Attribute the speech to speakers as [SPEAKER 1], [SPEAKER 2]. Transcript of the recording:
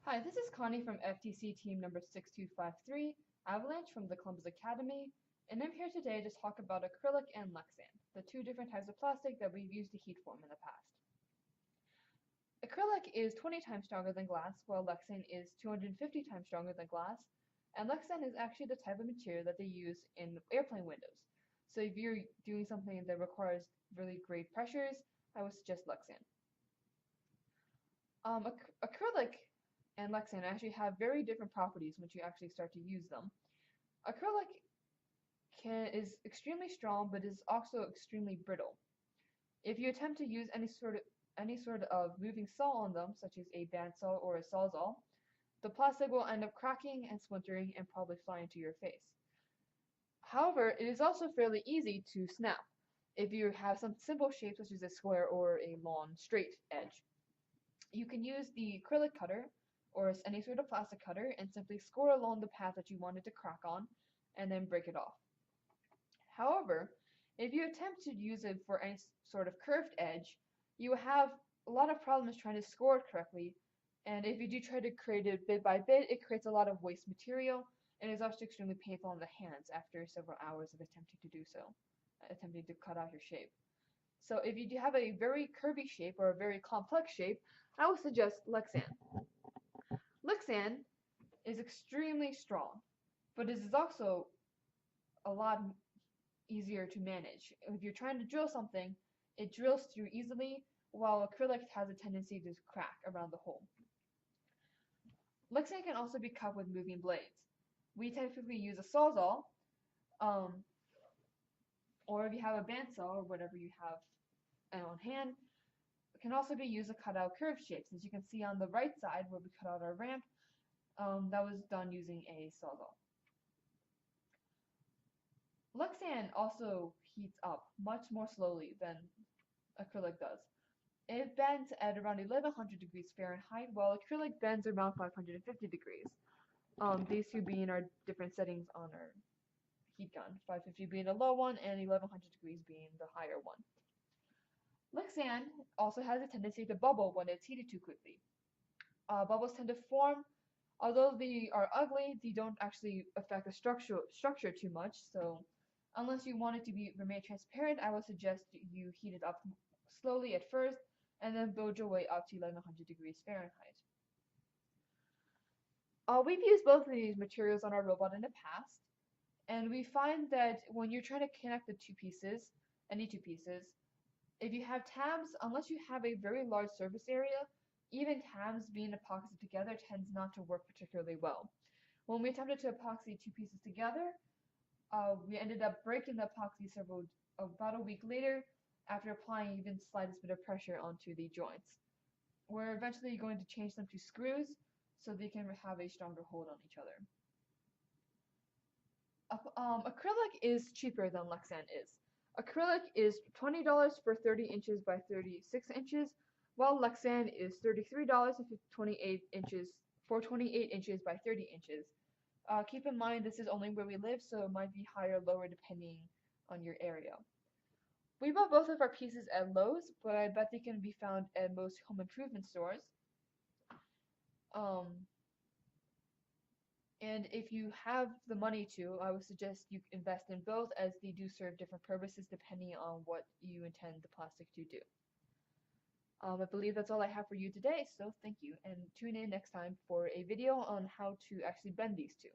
[SPEAKER 1] Hi, this is Connie from FTC team number 6253, Avalanche from the Columbus Academy, and I'm here today to talk about acrylic and Lexan, the two different types of plastic that we've used to heat form in the past. Acrylic is 20 times stronger than glass, while Lexan is 250 times stronger than glass, and Lexan is actually the type of material that they use in airplane windows. So if you're doing something that requires really great pressures, I would suggest Lexan. Acrylic and Lexan actually have very different properties once you actually start to use them. Acrylic is extremely strong, but is also extremely brittle. If you attempt to use any sort of moving saw on them, such as a bandsaw or a sawzall, the plastic will end up cracking and splintering and probably fly into your face. However, it is also fairly easy to snap if you have some simple shapes such as a square or a long straight edge. You can use the acrylic cutter or any sort of plastic cutter and simply score along the path that you wanted to crack on and then break it off. However, if you attempt to use it for any sort of curved edge, you have a lot of problems trying to score it correctly, and if you do try to create it bit by bit, it creates a lot of waste material and is also extremely painful on the hands after several hours of attempting to do so, attempting to cut out your shape. So if you do have a very curvy shape or a very complex shape, I would suggest Lexan. Lexan is extremely strong, but it is also a lot easier to manage. If you're trying to drill something, it drills through easily, while acrylic has a tendency to crack around the hole. Lexan can also be cut with moving blades. We typically use a sawzall, um, or if you have a bandsaw or whatever you have on hand, it can also be used to cut out curved shapes. As you can see on the right side where we cut out our ramp, that was done using a sawzall. Lexan also heats up much more slowly than acrylic does. It bends at around 1100 degrees Fahrenheit, while acrylic bends around 550 degrees. These two being our different settings on our heat gun, 550 being the low one and 1100 degrees being the higher one. Lexan also has a tendency to bubble when it's heated too quickly. Bubbles tend to form. Although they are ugly, they don't actually affect the structure too much, so unless you want it to remain transparent, I would suggest you heat it up slowly at first and then build your way up to 1100 degrees Fahrenheit. We've used both of these materials on our robot in the past, and we find that when you're trying to connect the two pieces, any two pieces, if you have tabs, unless you have a very large surface area, even tabs being epoxied together tends not to work particularly well. When we attempted to epoxy two pieces together, we ended up breaking the epoxy about a week later after applying even the slightest bit of pressure onto the joints. We're eventually going to change them to screws so they can have a stronger hold on each other. Acrylic is cheaper than Lexan is. Acrylic is $20 for 30 inches by 36 inches, while Lexan is $33 for 28 inches by 30 inches. Keep in mind this is only where we live, so it might be higher or lower depending on your area. We bought both of our pieces at Lowe's, but I bet they can be found at most home improvement stores. And if you have the money to, I would suggest you invest in both, as they do serve different purposes depending on what you intend the plastic to do. I believe that's all I have for you today, so thank you, and tune in next time for a video on how to actually bend these two.